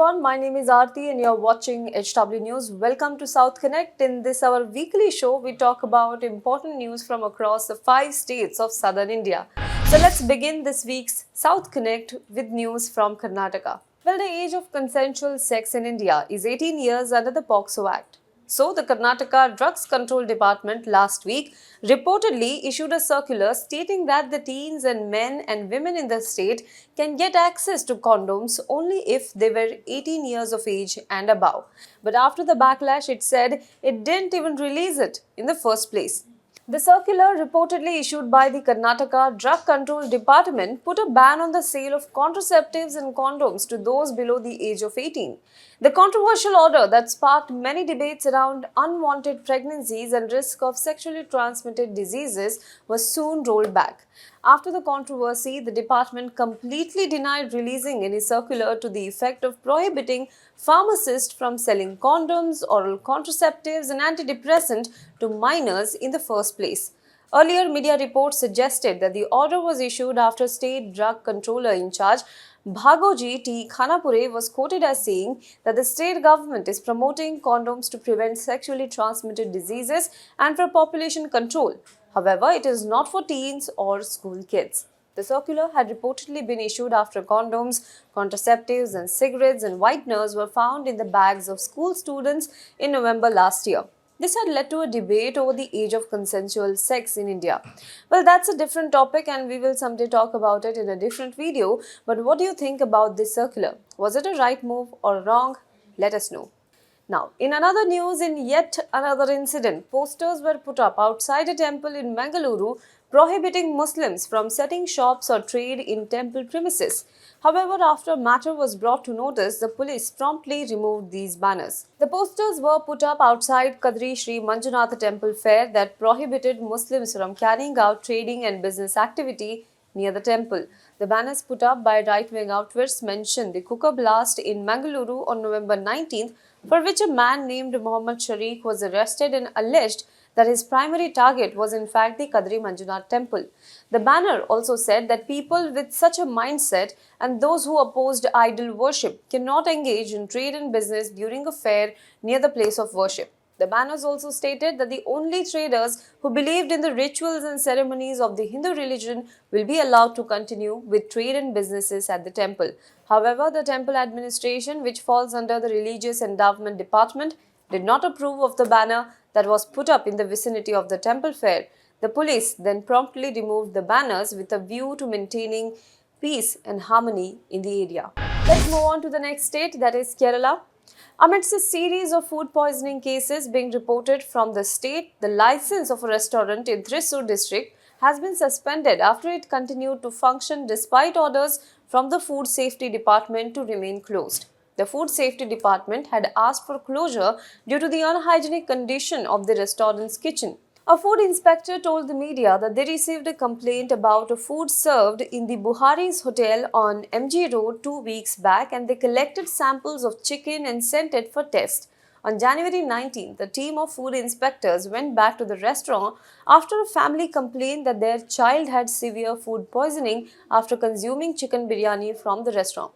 everyone, my name is Aarti and you're watching HW News. Welcome to South Connect. In this our weekly show, we talk about important news from across the 5 states of southern India. So let's begin this week's South Connect with news from Karnataka. Well, the age of consensual sex in India is 18 years under the POCSO Act. So, the Karnataka Drugs Control Department last week reportedly issued a circular stating that the teens and men and women in the state can get access to condoms only if they were 18 years of age and above. But after the backlash, it said it didn't even release it in the first place. The circular, reportedly issued by the Karnataka Drug Control Department, put a ban on the sale of contraceptives and condoms to those below the age of 18. The controversial order that sparked many debates around unwanted pregnancies and risk of sexually transmitted diseases was soon rolled back. After the controversy, the department completely denied releasing any circular to the effect of prohibiting pharmacists from selling condoms, oral contraceptives, and antidepressant to minors in the first place. Earlier media reports suggested that the order was issued after State Drug Controller in charge Bhagoji T. Khanapure was quoted as saying that the state government is promoting condoms to prevent sexually transmitted diseases and for population control. However, it is not for teens or school kids. The circular had reportedly been issued after condoms, contraceptives, and cigarettes and whiteners were found in the bags of school students in November last year. This had led to a debate over the age of consensual sex in India. Well, that's a different topic and we will someday talk about it in a different video. But what do you think about this circular? Was it a right move or wrong? Let us know. Now, in another news, in yet another incident, posters were put up outside a temple in Mangaluru prohibiting Muslims from setting shops or trade in temple premises. However, after a matter was brought to notice, the police promptly removed these banners. The posters were put up outside Kadri Sri Manjunath Temple Fair that prohibited Muslims from carrying out trading and business activity near the temple. The banners put up by right-wing outfits mentioned the cooker blast in Mangaluru on November 19th, for which a man named Muhammad Sharik was arrested and alleged that his primary target was in fact the Kadri Manjunath temple. The banner also said that people with such a mindset and those who opposed idol worship cannot engage in trade and business during a fair near the place of worship. The banners also stated that the only traders who believed in the rituals and ceremonies of the Hindu religion will be allowed to continue with trade and businesses at the temple. However, the temple administration, which falls under the Religious Endowment Department, did not approve of the banner that was put up in the vicinity of the temple fair. The police then promptly removed the banners with a view to maintaining peace and harmony in the area. Let's move on to the next state, that is Kerala. Amidst a series of food poisoning cases being reported from the state, the license of a restaurant in Thrissur district has been suspended after it continued to function despite orders from the Food Safety Department to remain closed. The Food Safety Department had asked for closure due to the unhygienic condition of the restaurant's kitchen. A food inspector told the media that they received a complaint about a food served in the Buhari's Hotel on MG Road 2 weeks back and they collected samples of chicken and sent it for test. On January 19, the team of food inspectors went back to the restaurant after a family complained that their child had severe food poisoning after consuming chicken biryani from the restaurant.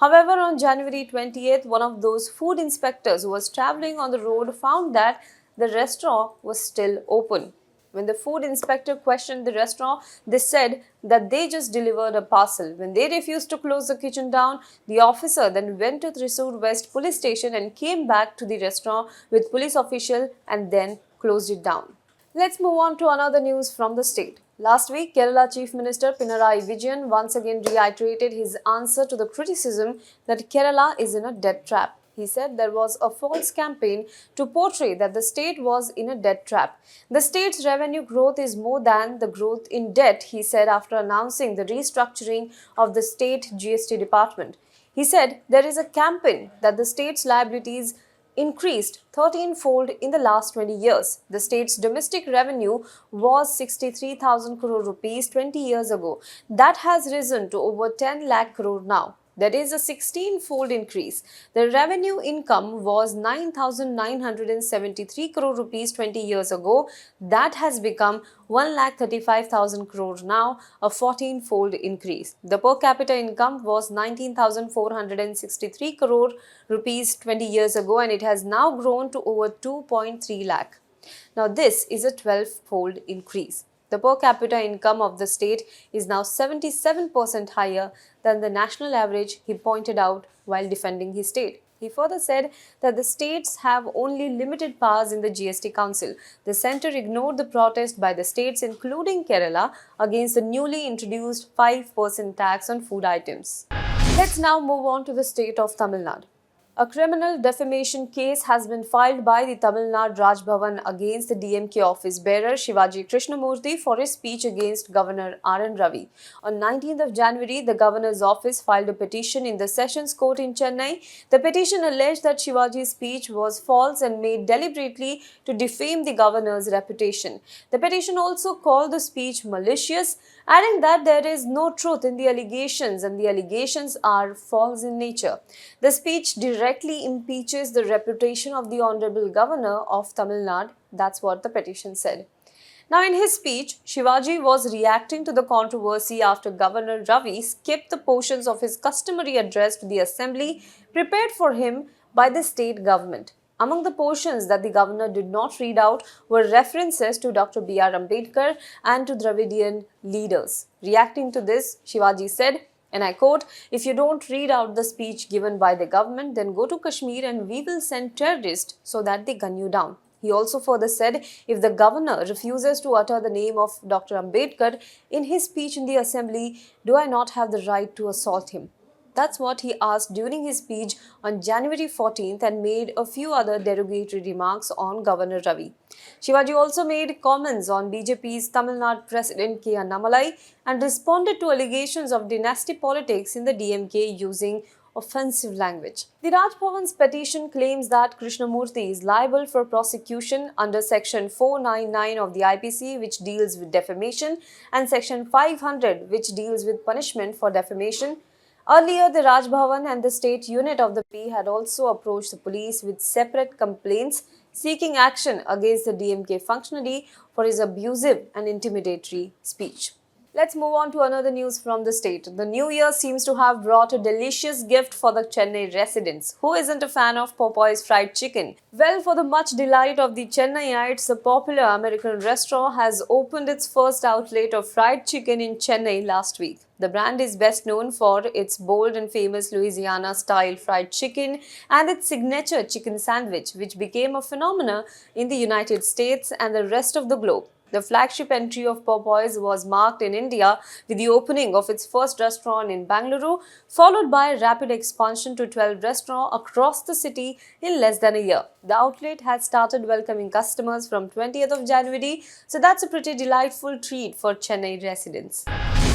However, on January 28th, one of those food inspectors who was traveling on the road found that the restaurant was still open. When the food inspector questioned the restaurant, they said that they just delivered a parcel. When they refused to close the kitchen down, the officer then went to Thrissur West police station and came back to the restaurant with police official and then closed it down. Let's move on to another news from the state. Last week, Kerala Chief Minister Pinarayi Vijayan once again reiterated his answer to the criticism that Kerala is in a debt trap. He said there was a false campaign to portray that the state was in a debt trap. The state's revenue growth is more than the growth in debt, he said after announcing the restructuring of the state GST department. He said there is a campaign that the state's liabilities increased 13-fold in the last 20 years. The state's domestic revenue was 63,000 crore rupees 20 years ago. That has risen to over 10 lakh crore now. That is a 16-fold increase. The revenue income was 9,973 crore rupees 20 years ago. That has become 1,35,000 crore now, a 14-fold increase. The per capita income was 19,463 crore rupees 20 years ago, and it has now grown to over 2.3 lakh. Now, this is a 12-fold increase. The per capita income of the state is now 77% higher than the national average, he pointed out while defending his state. He further said that the states have only limited powers in the GST Council. The centre ignored the protest by the states, including Kerala, against the newly introduced 5% tax on food items. Let's now move on to the state of Tamil Nadu. A criminal defamation case has been filed by the Tamil Nadu Raj Bhavan against the DMK office bearer Shivaji Krishnamoorthy for his speech against Governor Ravi. On 19th of January, the governor's office filed a petition in the Sessions Court in Chennai. The petition alleged that Shivaji's speech was false and made deliberately to defame the governor's reputation. The petition also called the speech malicious, adding that there is no truth in the allegations and the allegations are false in nature. The speech directly impeaches the reputation of the Honorable Governor of Tamil Nadu. That's what the petition said. Now, in his speech, Shivaji was reacting to the controversy after Governor Ravi skipped the portions of his customary address to the assembly prepared for him by the state government. Among the portions that the governor did not read out were references to Dr. B.R. Ambedkar and to Dravidian leaders. Reacting to this, Shivaji said, and I quote, "If you don't read out the speech given by the government, then go to Kashmir and we will send terrorists so that they gun you down." He also further said, if the governor refuses to utter the name of Dr. Ambedkar in his speech in the assembly, do I not have the right to assault him? That's what he asked during his speech on January 14th and made a few other derogatory remarks on Governor Ravi. Shivaji also made comments on BJP's Tamil Nadu President K. Annamalai and responded to allegations of dynasty politics in the DMK using offensive language. The Raj Bhavan's petition claims that Krishnamurthy is liable for prosecution under Section 499 of the IPC, which deals with defamation, and Section 500, which deals with punishment for defamation. Earlier, the Raj Bhavan and the state unit of the P had also approached the police with separate complaints seeking action against the DMK functionary for his abusive and intimidatory speech. Let's move on to another news from the state. The new year seems to have brought a delicious gift for the Chennai residents. Who isn't a fan of Popeye's fried chicken? Well, for the much delight of the Chennaiites, a popular American restaurant has opened its first outlet of fried chicken in Chennai last week. The brand is best known for its bold and famous Louisiana-style fried chicken and its signature chicken sandwich, which became a phenomenon in the United States and the rest of the globe. The flagship entry of Popeyes was marked in India with the opening of its first restaurant in Bangalore, followed by a rapid expansion to 12 restaurants across the city in less than a year. The outlet has started welcoming customers from 20th of January, so that's a pretty delightful treat for Chennai residents.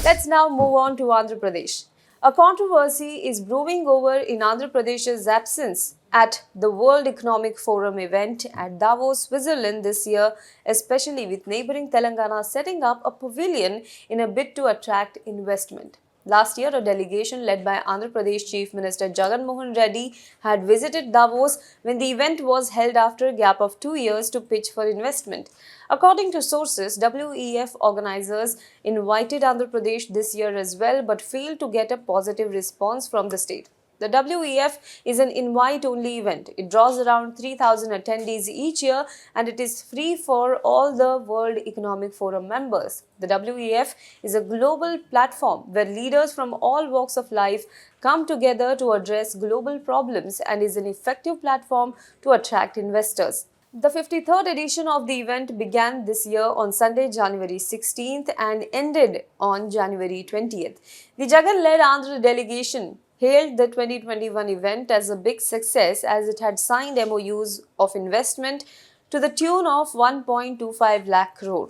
Let's now move on to Andhra Pradesh. A controversy is brewing over in Andhra Pradesh's absence at the World Economic Forum event at Davos, Switzerland this year, especially with neighbouring Telangana setting up a pavilion in a bid to attract investment. Last year, a delegation led by Andhra Pradesh Chief Minister Jagan Mohan Reddy had visited Davos when the event was held after a gap of 2 years to pitch for investment. According to sources, WEF organizers invited Andhra Pradesh this year as well but failed to get a positive response from the state. The WEF is an invite-only event. It draws around 3,000 attendees each year and it is free for all the World Economic Forum members. The WEF is a global platform where leaders from all walks of life come together to address global problems and is an effective platform to attract investors. The 53rd edition of the event began this year on Sunday, January 16th and ended on January 20th. The Jagan-led Andhra delegation hailed the 2021 event as a big success as it had signed MOUs of investment to the tune of 1.25 lakh crore.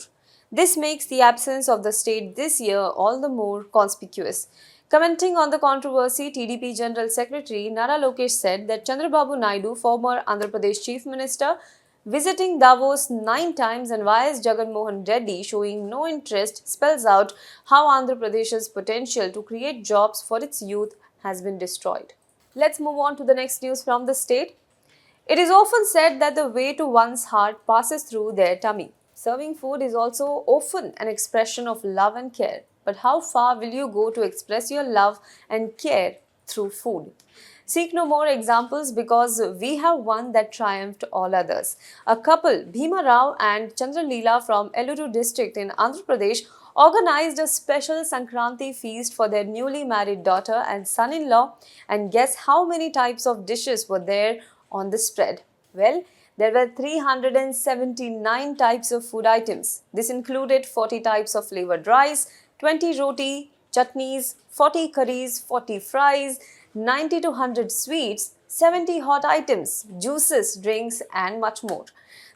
This makes the absence of the state this year all the more conspicuous. Commenting on the controversy, TDP General Secretary Nara Lokesh said that Chandrababu Naidu, former Andhra Pradesh Chief Minister, visiting Davos 9 times and YS Jagan Mohan Reddy showing no interest spells out how Andhra Pradesh's potential to create jobs for its youth has been destroyed. Let's move on to the next news from the state. It is often said that the way to one's heart passes through their tummy. Serving food is also often an expression of love and care. But how far will you go to express your love and care through food? Seek no more examples because we have one that triumphed all others. A couple, Bhima Rao and Chandraleela from Eluru district in Andhra Pradesh, organized a special Sankranti feast for their newly married daughter and son-in-law. And guess how many types of dishes were there on the spread? Well, there were 379 types of food items. This included 40 types of flavored rice, 20 roti, chutneys, 40 curries, 40 fries, 90 to 100 sweets, 70 hot items, juices, drinks, and much more.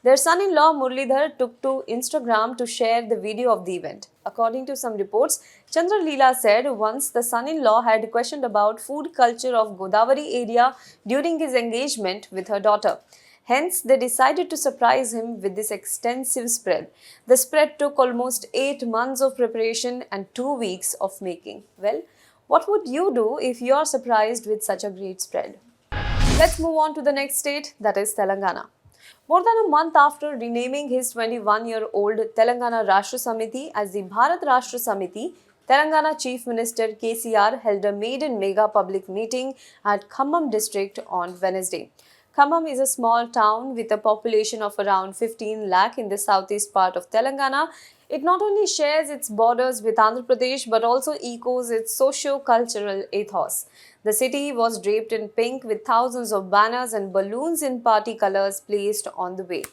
Their son-in-law Murlidhar took to Instagram to share the video of the event. According to some reports, Chandraleela said once the son-in-law had questioned about food culture of Godavari area during his engagement with her daughter. Hence, they decided to surprise him with this extensive spread. The spread took almost 8 months of preparation and 2 weeks of making. Well, what would you do if you are surprised with such a great spread? Let's move on to the next state, that is Telangana. More than a month after renaming his 21-year-old Telangana Rashtra Samiti as the Bharat Rashtra Samiti, Telangana Chief Minister KCR held a maiden mega public meeting at Khammam district on Wednesday. Khammam is a small town with a population of around 15 lakh in the southeast part of Telangana. It not only shares its borders with Andhra Pradesh but also echoes its socio-cultural ethos. The city was draped in pink with thousands of banners and balloons in party colors placed on the way.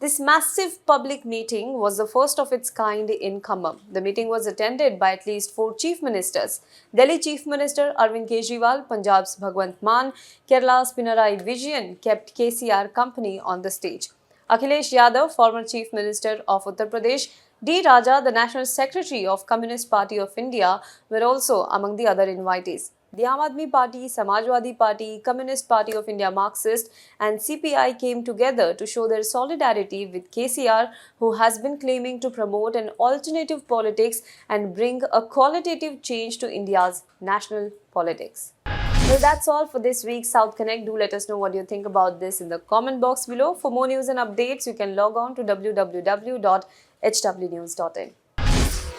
This massive public meeting was the first of its kind in Khammam. The meeting was attended by at least 4 chief ministers. Delhi Chief Minister Arvind Kejriwal, Punjab's Bhagwant Mann, Kerala's Pinarayi Vijayan kept KCR company on the stage. Akhilesh Yadav, former Chief Minister of Uttar Pradesh, D. Raja, the National Secretary of Communist Party of India, were also among the other invitees. The Aam Aadmi Party, Samajwadi Party, Communist Party of India Marxist and CPI came together to show their solidarity with KCR, who has been claiming to promote an alternative politics and bring a qualitative change to India's national politics. Well, that's all for this week's South Connect. Do let us know what you think about this in the comment box below. For more news and updates, you can log on to www.hwnews.in.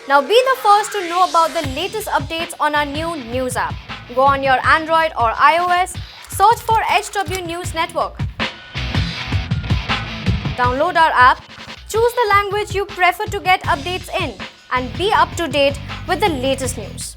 Now be the first to know about the latest updates on our new news app. Go on your Android or iOS, search for HW News Network. Download our app, choose the language you prefer to get updates in, and be up to date with the latest news.